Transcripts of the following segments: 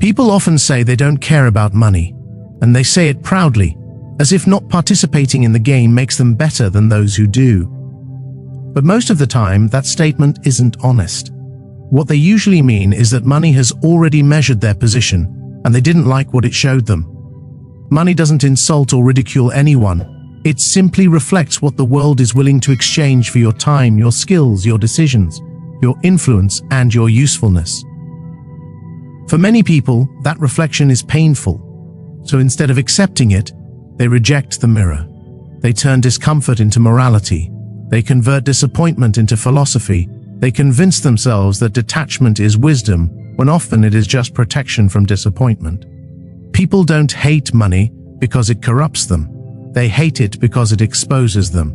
People often say they don't care about money, and they say it proudly, as if not participating in the game makes them better than those who do. But most of the time, that statement isn't honest. What they usually mean is that money has already measured their position, and they didn't like what it showed them. Money doesn't insult or ridicule anyone. It simply reflects what the world is willing to exchange for your time, your skills, your decisions, your influence, and your usefulness. For many people, that reflection is painful. So instead of accepting it, they reject the mirror. They turn discomfort into morality. They convert disappointment into philosophy. They convince themselves that detachment is wisdom, when often it is just protection from disappointment. People don't hate money because it corrupts them. They hate it because it exposes them.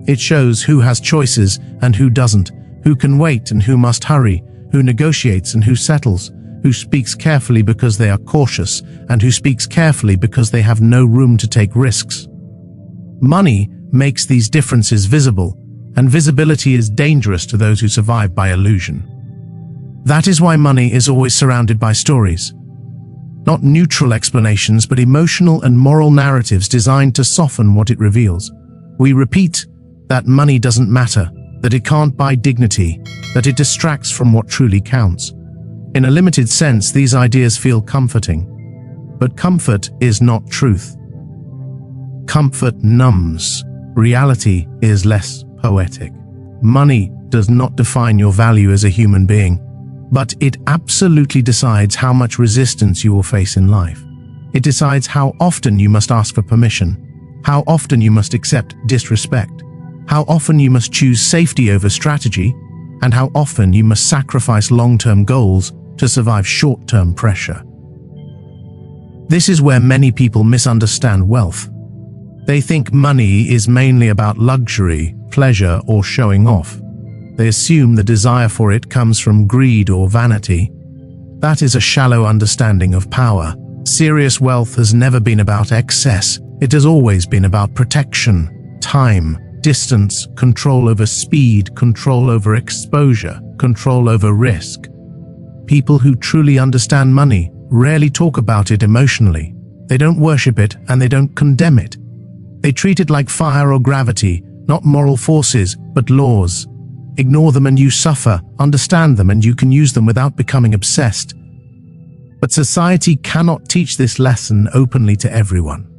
It shows who has choices and who doesn't, who can wait and who must hurry, who negotiates and who settles, who speaks carefully because they are cautious, and who speaks carefully because they have no room to take risks. Money makes these differences visible, and visibility is dangerous to those who survive by illusion. That is why money is always surrounded by stories. Not neutral explanations, but emotional and moral narratives designed to soften what it reveals. We repeat that money doesn't matter, that it can't buy dignity, that it distracts from what truly counts. In a limited sense, these ideas feel comforting. But comfort is not truth. Comfort numbs. Reality is less poetic. Money does not define your value as a human being, but it absolutely decides how much resistance you will face in life. It decides how often you must ask for permission, how often you must accept disrespect, how often you must choose safety over strategy, and how often you must sacrifice long-term goals to survive short-term pressure. This is where many people misunderstand wealth. They think money is mainly about luxury, pleasure, or showing off. They assume the desire for it comes from greed or vanity. That is a shallow understanding of power. Serious wealth has never been about excess. It has always been about protection, time, distance, control over speed, control over exposure, control over risk. People who truly understand money rarely talk about it emotionally. They don't worship it and they don't condemn it. They treat it like fire or gravity, not moral forces, but laws. Ignore them and you suffer, understand them and you can use them without becoming obsessed. But society cannot teach this lesson openly to everyone.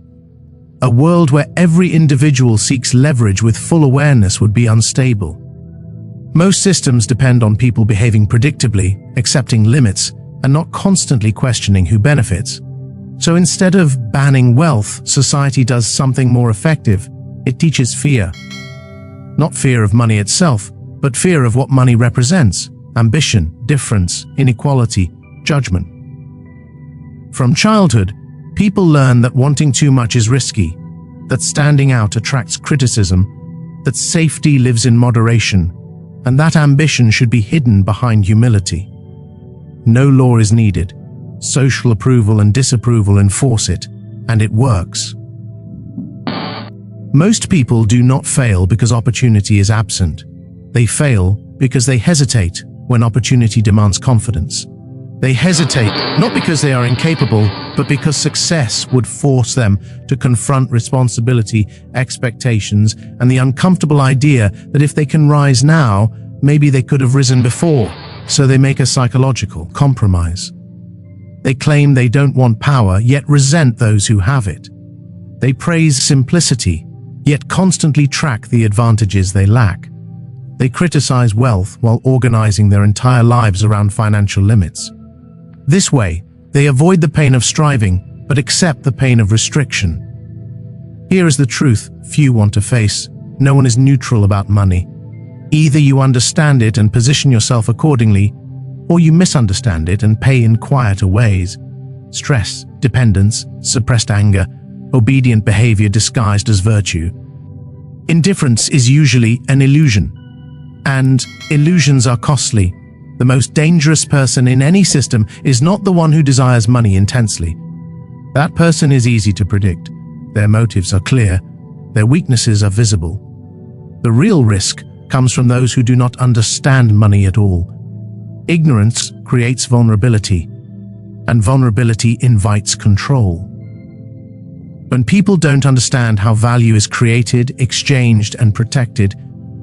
A world where every individual seeks leverage with full awareness would be unstable. Most systems depend on people behaving predictably, accepting limits, and not constantly questioning who benefits. So instead of banning wealth, society does something more effective. It teaches fear. Not fear of money itself, but fear of what money represents: ambition, difference, inequality, judgment. From childhood, people learn that wanting too much is risky, that standing out attracts criticism, that safety lives in moderation, and that ambition should be hidden behind humility. No law is needed. Social approval and disapproval enforce it, and it works. Most people do not fail because opportunity is absent. They fail because they hesitate when opportunity demands confidence. They hesitate not because they are incapable, but because success would force them to confront responsibility, expectations, and the uncomfortable idea that if they can rise now, maybe they could have risen before. So they make a psychological compromise. They claim they don't want power, yet resent those who have it. They praise simplicity, yet constantly track the advantages they lack. They criticize wealth while organizing their entire lives around financial limits. This way, they avoid the pain of striving, but accept the pain of restriction. Here is the truth few want to face. No one is neutral about money. Either you understand it and position yourself accordingly, or you misunderstand it and pay in quieter ways. Stress, dependence, suppressed anger, obedient behavior disguised as virtue. Indifference is usually an illusion, and illusions are costly. The most dangerous person in any system is not the one who desires money intensely. That person is easy to predict. Their motives are clear. Their weaknesses are visible. The real risk comes from those who do not understand money at all. Ignorance creates vulnerability. and vulnerability invites control. When people don't understand how value is created, exchanged, and protected,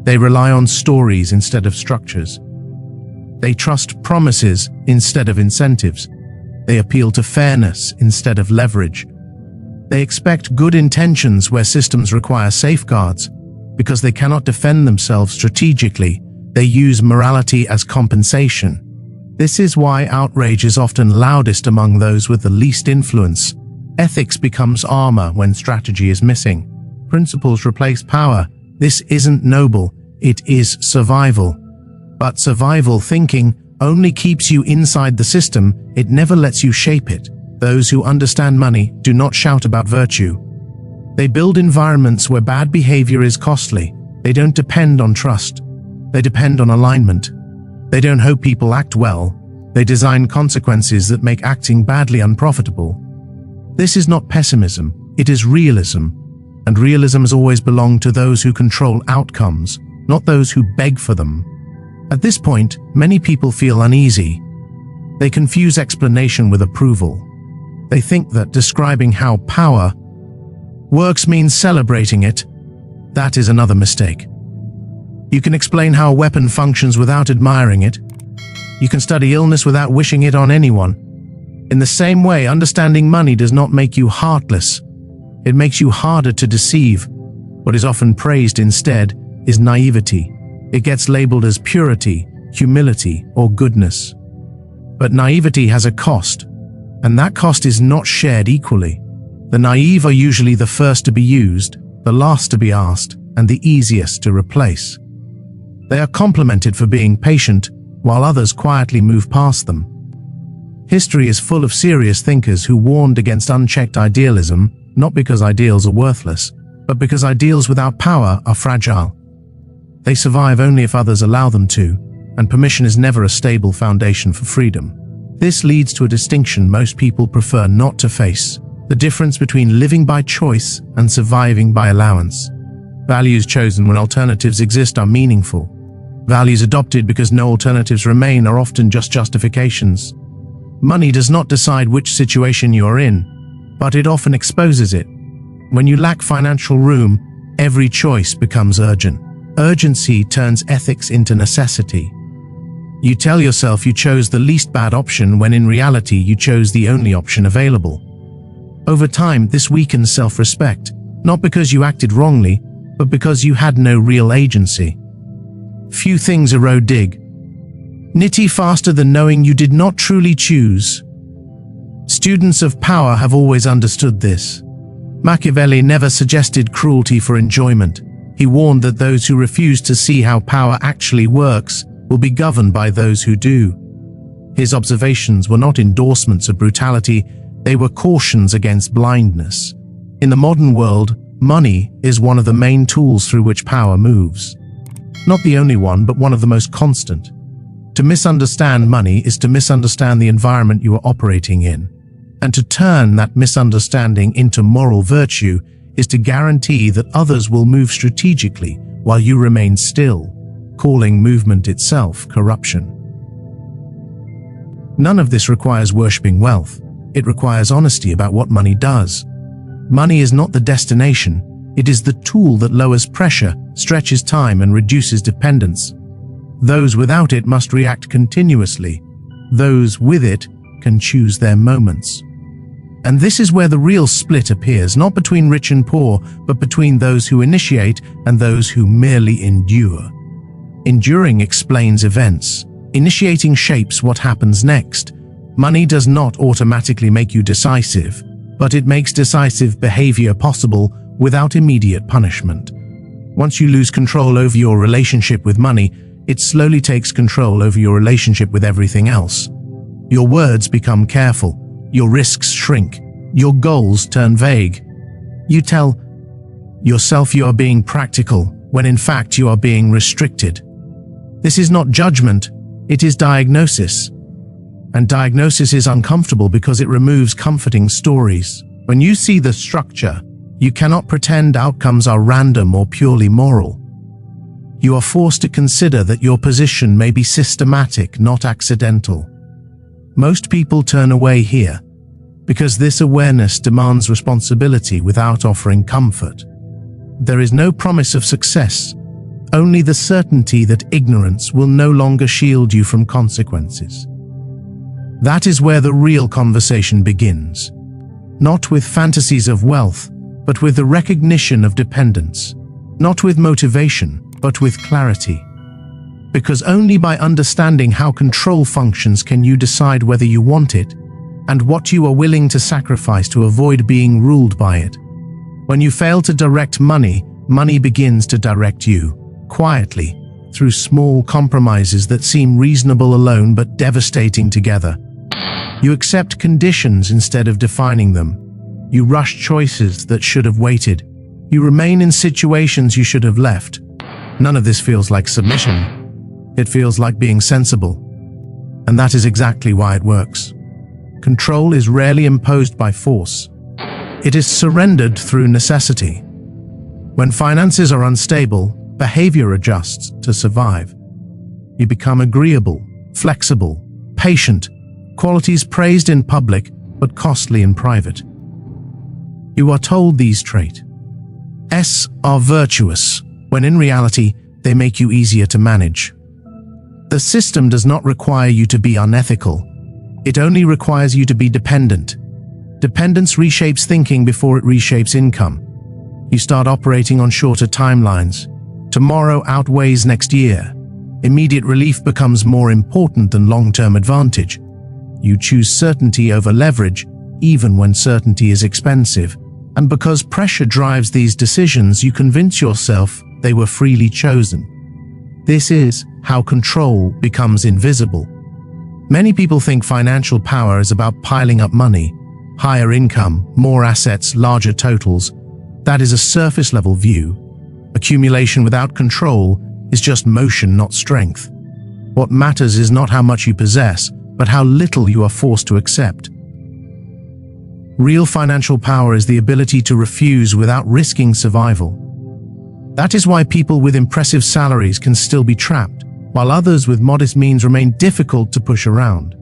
they rely on stories instead of structures. They trust promises instead of incentives. They appeal to fairness instead of leverage. They expect good intentions where systems require safeguards. Because they cannot defend themselves strategically, they use morality as compensation. This is why outrage is often loudest among those with the least influence. Ethics becomes armor when strategy is missing. Principles replace power. This isn't noble, it is survival. But survival thinking only keeps you inside the system, it never lets you shape it. Those who understand money do not shout about virtue. They build environments where bad behavior is costly. They don't depend on trust. They depend on alignment. They don't hope people act well. They design consequences that make acting badly unprofitable. This is not pessimism, it is realism. And realism has always belonged to those who control outcomes, not those who beg for them. At this point, many people feel uneasy. They confuse explanation with approval. They think that describing how power works means celebrating it. That is another mistake. You can explain how a weapon functions without admiring it. You can study illness without wishing it on anyone. In the same way, understanding money does not make you heartless. It makes you harder to deceive. What is often praised instead is naivety. It gets labeled as purity, humility, or goodness. But naivety has a cost, and that cost is not shared equally. The naive are usually the first to be used, the last to be asked, and the easiest to replace. They are complimented for being patient, while others quietly move past them. History is full of serious thinkers who warned against unchecked idealism, not because ideals are worthless, but because ideals without power are fragile. They survive only if others allow them to, and permission is never a stable foundation for freedom. This leads to a distinction most people prefer not to face: the difference between living by choice and surviving by allowance. Values chosen when alternatives exist are meaningful. Values adopted because no alternatives remain are often just justifications. Money does not decide which situation you are in, but it often exposes it. When you lack financial room, every choice becomes urgent. Urgency turns ethics into necessity. You tell yourself you chose the least bad option when in reality you chose the only option available. Over time, this weakens self-respect, not because you acted wrongly, but because you had no real agency. Few things erode dignity faster than knowing you did not truly choose. Students of power have always understood this. Machiavelli never suggested cruelty for enjoyment. He warned that those who refuse to see how power actually works will be governed by those who do. His observations were not endorsements of brutality, they were cautions against blindness. In the modern world, money is one of the main tools through which power moves. Not the only one, but one of the most constant. To misunderstand money is to misunderstand the environment you are operating in. And to turn that misunderstanding into moral virtue is to guarantee that others will move strategically while you remain still, calling movement itself corruption. None of this requires worshipping wealth. It requires honesty about what money does. Money is not the destination, it is the tool that lowers pressure, stretches time, and reduces dependence. Those without it must react continuously. Those with it can choose their moments. And this is where the real split appears, not between rich and poor, but between those who initiate and those who merely endure. Enduring explains events. Initiating shapes what happens next. Money does not automatically make you decisive, but it makes decisive behavior possible without immediate punishment. Once you lose control over your relationship with money, it slowly takes control over your relationship with everything else. Your words become careful, your risks shrink, your goals turn vague. You tell yourself you are being practical, when in fact you are being restricted. This is not judgment, it is diagnosis. And diagnosis is uncomfortable because it removes comforting stories. When you see the structure, you cannot pretend outcomes are random or purely moral. You are forced to consider that your position may be systematic, not accidental. Most people turn away here because this awareness demands responsibility without offering comfort. There is no promise of success, only the certainty that ignorance will no longer shield you from consequences. That is where the real conversation begins, not with fantasies of wealth, but with the recognition of dependence, not with motivation, but with clarity. Because only by understanding how control functions can you decide whether you want it and what you are willing to sacrifice to avoid being ruled by it. When you fail to direct money, money begins to direct you, quietly, through small compromises that seem reasonable alone but devastating together. You accept conditions instead of defining them. You rush choices that should have waited. You remain in situations you should have left. None of this feels like submission. It feels like being sensible. And that is exactly why it works. Control is rarely imposed by force. It is surrendered through necessity. When finances are unstable, behavior adjusts to survive. You become agreeable, flexible, patient, qualities praised in public but costly in private. You are told these traits are virtuous, when in reality, they make you easier to manage. The system does not require you to be unethical. It only requires you to be dependent. Dependence reshapes thinking before it reshapes income. You start operating on shorter timelines. Tomorrow outweighs next year. Immediate relief becomes more important than long-term advantage. You choose certainty over leverage, even when certainty is expensive. And because pressure drives these decisions, you convince yourself they were freely chosen. This is how control becomes invisible. Many people think financial power is about piling up money, higher income, more assets, larger totals. That is a surface-level view. Accumulation without control is just motion, not strength. What matters is not how much you possess, but how little you are forced to accept. Real financial power is the ability to refuse without risking survival. That is why people with impressive salaries can still be trapped, while others with modest means remain difficult to push around.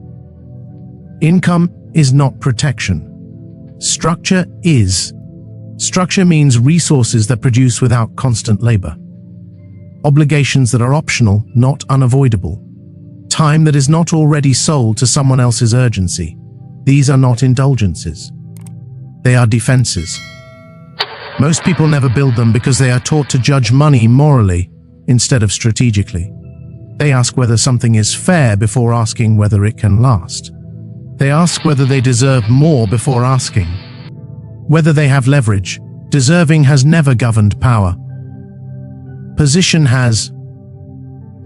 Income is not protection. Structure is. Structure means resources that produce without constant labor. Obligations that are optional, not unavoidable. Time that is not already sold to someone else's urgency. These are not indulgences. They are defenses. Most people never build them because they are taught to judge money morally instead of strategically. They ask whether something is fair before asking whether it can last. They ask whether they deserve more before asking whether they have leverage. Deserving has never governed power. Position has.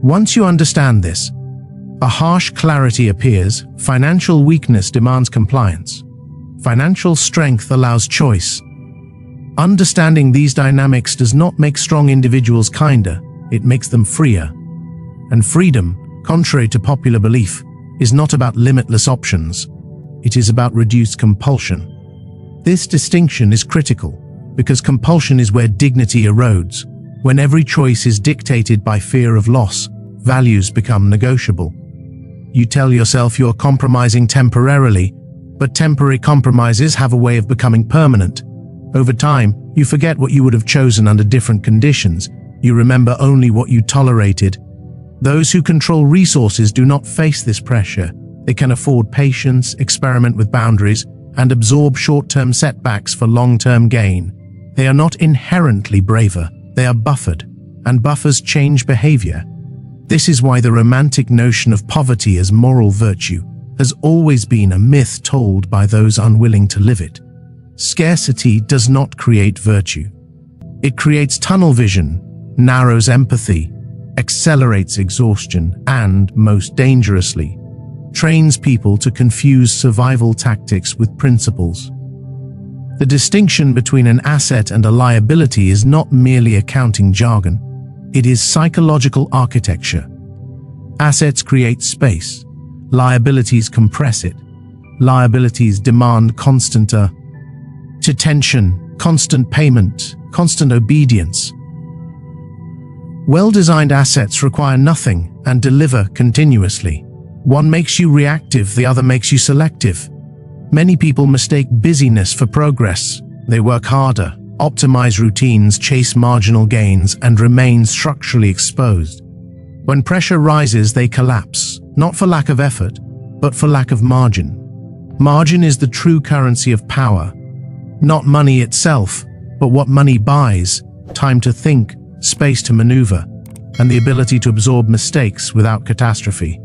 Once you understand this, a harsh clarity appears. Financial weakness demands compliance. Financial strength allows choice. Understanding these dynamics does not make strong individuals kinder, it makes them freer. And freedom, contrary to popular belief, is not about limitless options. It is about reduced compulsion. This distinction is critical, because compulsion is where dignity erodes. When every choice is dictated by fear of loss, values become negotiable. You tell yourself you're compromising temporarily, but temporary compromises have a way of becoming permanent. Over time, you forget what you would have chosen under different conditions. You remember only what you tolerated. Those who control resources do not face this pressure. They can afford patience, experiment with boundaries, and absorb short-term setbacks for long-term gain. They are not inherently braver, they are buffered, and buffers change behavior. This is why the romantic notion of poverty as moral virtue has always been a myth told by those unwilling to live it. Scarcity does not create virtue. It creates tunnel vision, narrows empathy, accelerates exhaustion, and, most dangerously, trains people to confuse survival tactics with principles. The distinction between an asset and a liability is not merely accounting jargon. It is psychological architecture. Assets create space. Liabilities compress it. Liabilities demand constant attention, constant payment, constant obedience. Well-designed assets require nothing and deliver continuously. One makes you reactive, the other makes you selective. Many people mistake busyness for progress. They work harder, optimize routines, chase marginal gains, and remain structurally exposed. When pressure rises, they collapse, not for lack of effort, but for lack of margin. Margin is the true currency of power. Not money itself, but what money buys: time to think, space to maneuver, and the ability to absorb mistakes without catastrophe.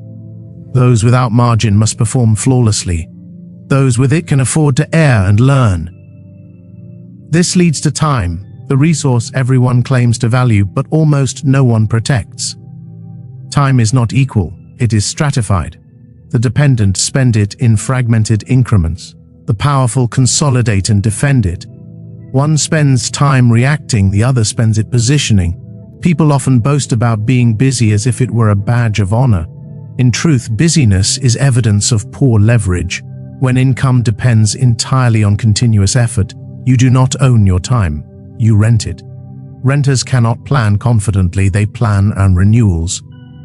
Those without margin must perform flawlessly. Those with it can afford to err and learn. This leads to time, the resource everyone claims to value but almost no one protects. Time is not equal, it is stratified. The dependent spend it in fragmented increments. The powerful consolidate and defend it. One spends time reacting, the other spends it positioning. People often boast about being busy as if it were a badge of honor. In truth, busyness is evidence of poor leverage. When income depends entirely on continuous effort, you do not own your time, you rent it. Renters cannot plan confidently, they plan on renewals.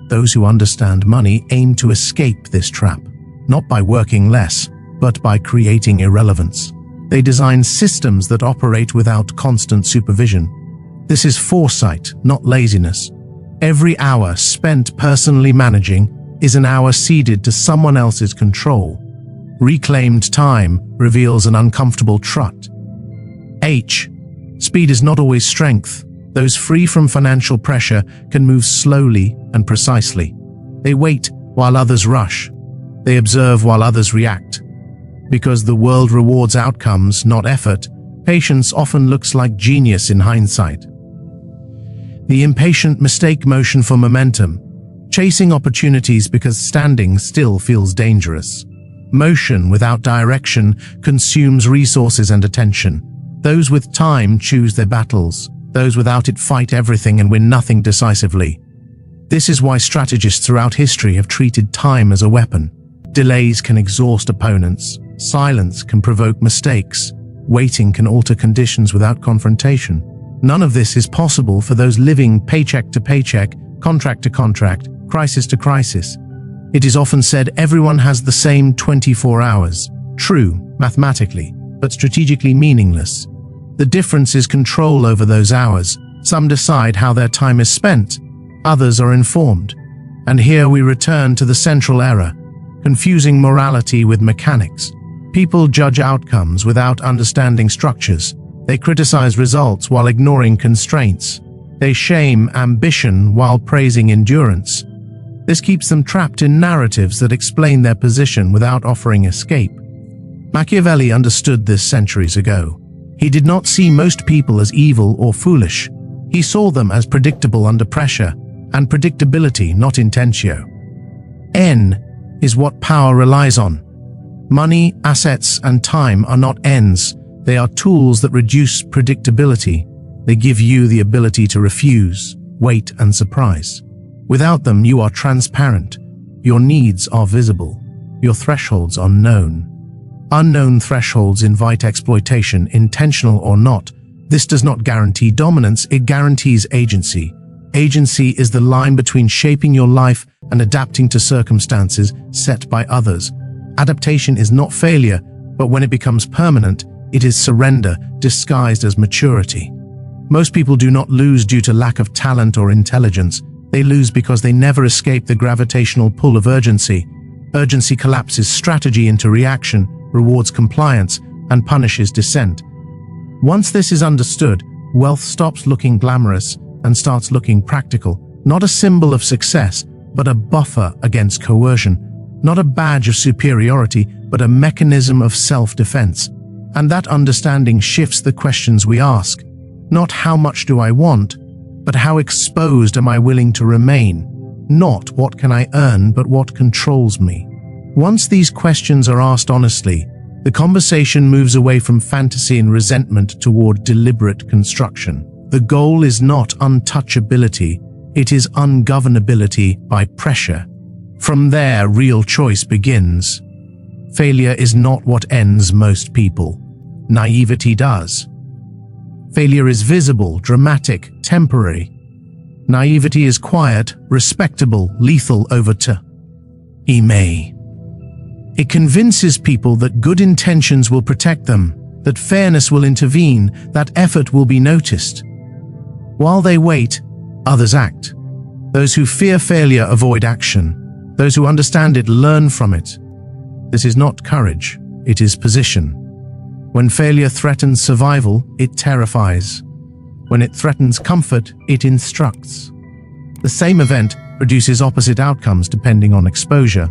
Those who understand money aim to escape this trap, not by working less, but by creating irrelevance. They design systems that operate without constant supervision. This is foresight, not laziness. Every hour spent personally managing is an hour ceded to someone else's control. Reclaimed time reveals an uncomfortable truth. H. Speed is not always strength. Those free from financial pressure can move slowly and precisely. They wait while others rush. They observe while others react. Because the world rewards outcomes, not effort, patience often looks like genius in hindsight. The impatient mistake motion for momentum, chasing opportunities because standing still feels dangerous. Motion without direction consumes resources and attention. Those with time choose their battles. Those without it fight everything and win nothing decisively. This is why strategists throughout history have treated time as a weapon. Delays can exhaust opponents. Silence can provoke mistakes. Waiting can alter conditions without confrontation. None of this is possible for those living paycheck to paycheck, contract to contract, crisis to crisis. It is often said everyone has the same 24 hours. True, mathematically, but strategically meaningless. The difference is control over those hours. Some decide how their time is spent. Others are informed. And here we return to the central error, confusing morality with mechanics. People judge outcomes without understanding structures. They criticize results while ignoring constraints. They shame ambition while praising endurance. This keeps them trapped in narratives that explain their position without offering escape. Machiavelli understood this centuries ago. He did not see most people as evil or foolish. He saw them as predictable under pressure, and predictability, not intentio. N is what power relies on. Money, assets, and time are not ends. They are tools that reduce predictability. They give you the ability to refuse, wait, and surprise. Without them, you are transparent. Your needs are visible. Your thresholds are known. Unknown thresholds invite exploitation, intentional or not. This does not guarantee dominance, it guarantees agency. Agency is the line between shaping your life and adapting to circumstances set by others. Adaptation is not failure, but when it becomes permanent, it is surrender disguised as maturity. Most people do not lose due to lack of talent or intelligence. They lose because they never escape the gravitational pull of urgency. Urgency collapses strategy into reaction, rewards compliance, and punishes dissent. Once this is understood, wealth stops looking glamorous and starts looking practical, not a symbol of success, but a buffer against coercion, not a badge of superiority, but a mechanism of self-defense. And that understanding shifts the questions we ask. Not how much do I want, but how exposed am I willing to remain? Not what can I earn, but what controls me. Once these questions are asked honestly, the conversation moves away from fantasy and resentment toward deliberate construction. The goal is not untouchability, it is ungovernability by pressure. From there, real choice begins. Failure is not what ends most people. Naivety does. Failure is visible, dramatic, temporary. Naivety is quiet, respectable, lethal over time. May. It convinces people that good intentions will protect them, that fairness will intervene, that effort will be noticed. While they wait, others act. Those who fear failure avoid action. Those who understand it learn from it. This is not courage, it is position. When failure threatens survival, it terrifies. When it threatens comfort, it instructs. The same event produces opposite outcomes depending on exposure.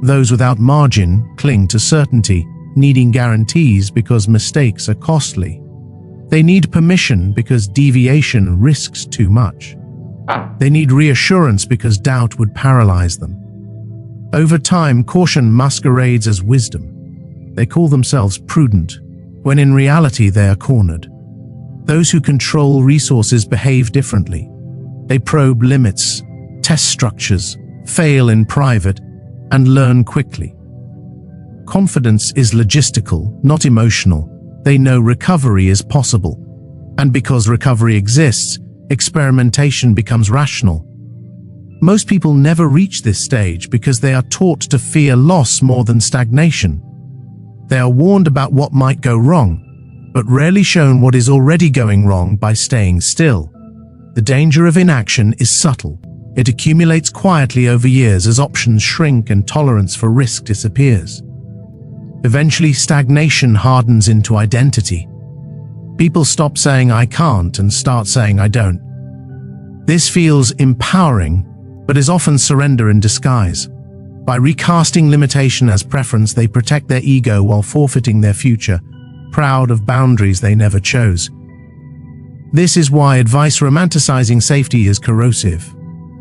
Those without margin cling to certainty, needing guarantees because mistakes are costly. They need permission because deviation risks too much. They need reassurance because doubt would paralyze them. Over time, caution masquerades as wisdom. They call themselves prudent, when in reality they are cornered. Those who control resources behave differently. They probe limits, test structures, fail in private, and learn quickly. Confidence is logistical, not emotional. They know recovery is possible. And because recovery exists, experimentation becomes rational. Most people never reach this stage because they are taught to fear loss more than stagnation. They are warned about what might go wrong, but rarely shown what is already going wrong by staying still. The danger of inaction is subtle. It accumulates quietly over years as options shrink and tolerance for risk disappears. Eventually, stagnation hardens into identity. People stop saying "I can't" and start saying "I don't." This feels empowering, but is often surrender in disguise. By recasting limitation as preference, they protect their ego while forfeiting their future, proud of boundaries they never chose. This is why advice romanticizing safety is corrosive.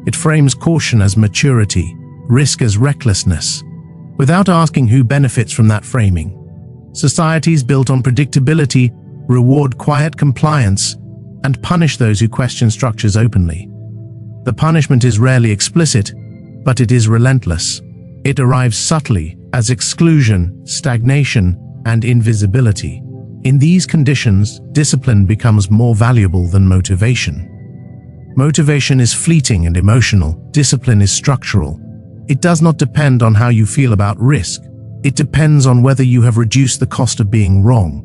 It frames caution as maturity, risk as recklessness, without asking who benefits from that framing. Societies built on predictability reward quiet compliance and punish those who question structures openly. The punishment is rarely explicit, but it is relentless. It arrives subtly as exclusion, stagnation, and invisibility. In these conditions, discipline becomes more valuable than motivation. Motivation is fleeting and emotional. Discipline is structural. It does not depend on how you feel about risk. It depends on whether you have reduced the cost of being wrong.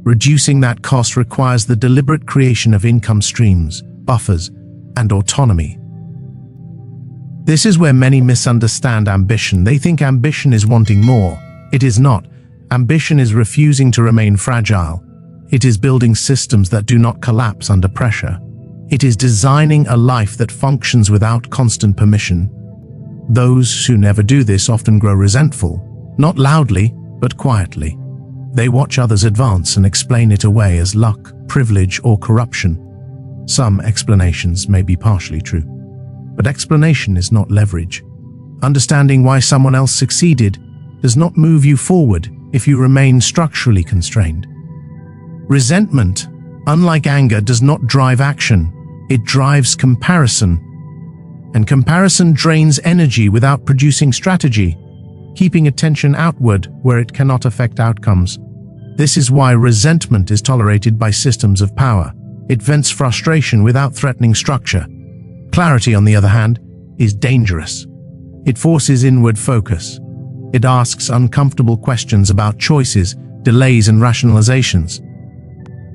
Reducing that cost requires the deliberate creation of income streams, buffers, and autonomy. This is where many misunderstand ambition. They think ambition is wanting more. It is not. Ambition is refusing to remain fragile. It is building systems that do not collapse under pressure. It is designing a life that functions without constant permission. Those who never do this often grow resentful, not loudly, but quietly. They watch others advance and explain it away as luck, privilege, or corruption. Some explanations may be partially true, but explanation is not leverage. Understanding why someone else succeeded does not move you forward if you remain structurally constrained. Resentment, unlike anger, does not drive action. It drives comparison. And comparison drains energy without producing strategy, keeping attention outward where it cannot affect outcomes. This is why resentment is tolerated by systems of power. It vents frustration without threatening structure. Clarity, on the other hand, is dangerous. It forces inward focus. It asks uncomfortable questions about choices, delays, and rationalizations.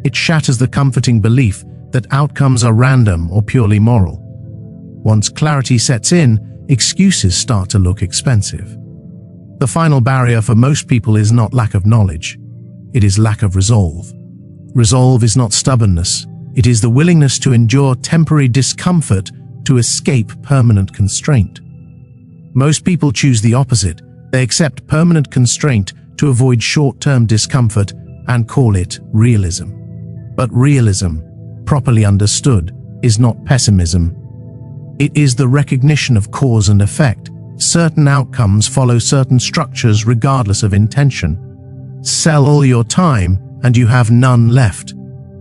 It shatters the comforting belief that outcomes are random or purely moral. Once clarity sets in, excuses start to look expensive. The final barrier for most people is not lack of knowledge. It is lack of resolve. Resolve is not stubbornness. It is the willingness to endure temporary discomfort to escape permanent constraint. Most people choose the opposite. They accept permanent constraint to avoid short-term discomfort and call it realism. But realism, properly understood, is not pessimism. It is the recognition of cause and effect. Certain outcomes follow certain structures regardless of intention. Sell all your time and you have none left.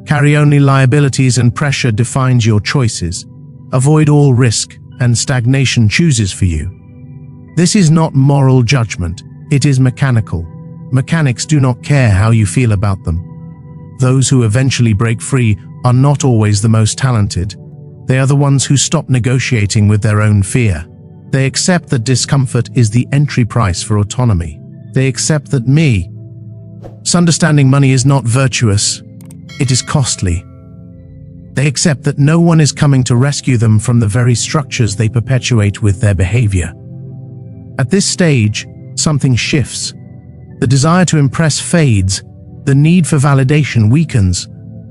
Carry only liabilities and pressure defines your choices. Avoid all risk and stagnation chooses for you. This is not moral judgment, it is mechanical. Mechanics do not care how you feel about them. Those who eventually break free are not always the most talented. They are the ones who stop negotiating with their own fear. They accept that discomfort is the entry price for autonomy. They accept that understanding money is not virtuous, it is costly. They accept that no one is coming to rescue them from the very structures they perpetuate with their behavior. At this stage, something shifts. The desire to impress fades, the need for validation weakens.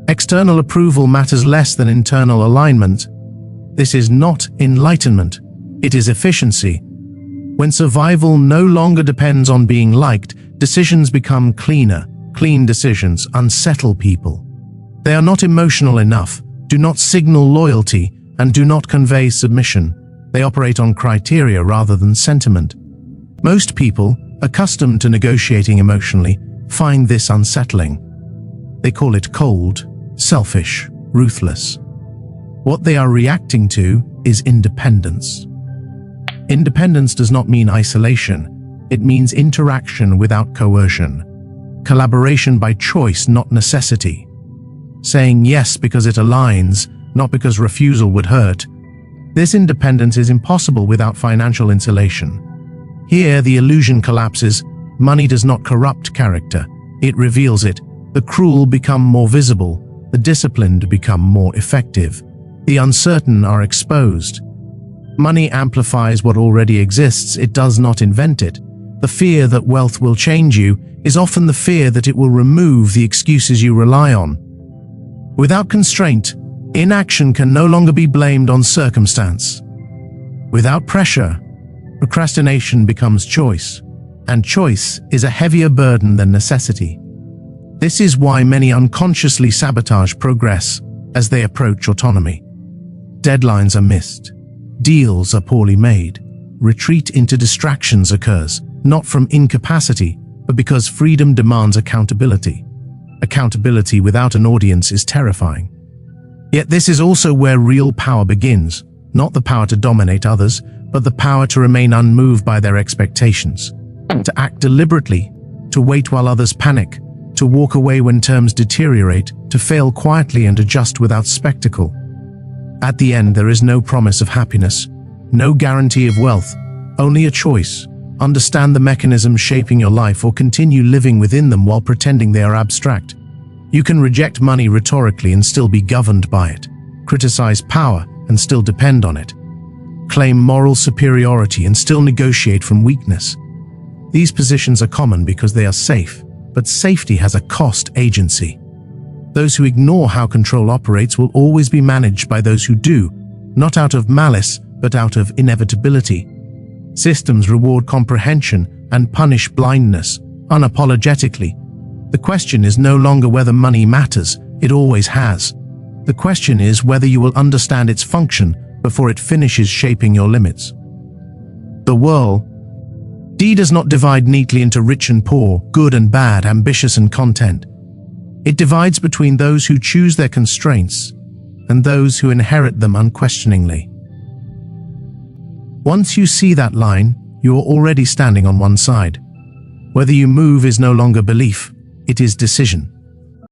External approval matters less than internal alignment. This is not enlightenment, it is efficiency. When survival no longer depends on being liked, decisions become cleaner. Clean decisions unsettle people. They are not emotional enough, do not signal loyalty, and do not convey submission. They operate on criteria rather than sentiment. Most people, accustomed to negotiating emotionally, find this unsettling. They call it cold, selfish, ruthless. What they are reacting to is independence. Independence does not mean isolation. It means interaction without coercion. Collaboration by choice, not necessity. Saying yes because it aligns, not because refusal would hurt. This independence is impossible without financial insulation. Here, the illusion collapses. Money does not corrupt character. It reveals it. The cruel become more visible. The disciplined become more effective. The uncertain are exposed. Money amplifies what already exists. It does not invent it. The fear that wealth will change you is often the fear that it will remove the excuses you rely on. Without constraint, inaction can no longer be blamed on circumstance. Without pressure, procrastination becomes choice, and choice is a heavier burden than necessity. This is why many unconsciously sabotage progress as they approach autonomy. Deadlines are missed. Deals are poorly made. Retreat into distractions occurs, not from incapacity, but because freedom demands accountability. Accountability without an audience is terrifying. Yet this is also where real power begins, not the power to dominate others, but the power to remain unmoved by their expectations. To act deliberately, to wait while others panic, to walk away when terms deteriorate, to fail quietly and adjust without spectacle. At the end, there is no promise of happiness, no guarantee of wealth, only a choice. Understand the mechanisms shaping your life or continue living within them while pretending they are abstract. You can reject money rhetorically and still be governed by it, criticize power and still depend on it, claim moral superiority and still negotiate from weakness. These positions are common because they are safe, but safety has a cost: agency. Those who ignore how control operates will always be managed by those who do, not out of malice, but out of inevitability. Systems reward comprehension and punish blindness, unapologetically. The question is no longer whether money matters, it always has. The question is whether you will understand its function before it finishes shaping your limits. The world does not divide neatly into rich and poor, good and bad, ambitious and content. It divides between those who choose their constraints and those who inherit them unquestioningly. Once you see that line, you are already standing on one side. Whether you move is no longer belief, it is decision.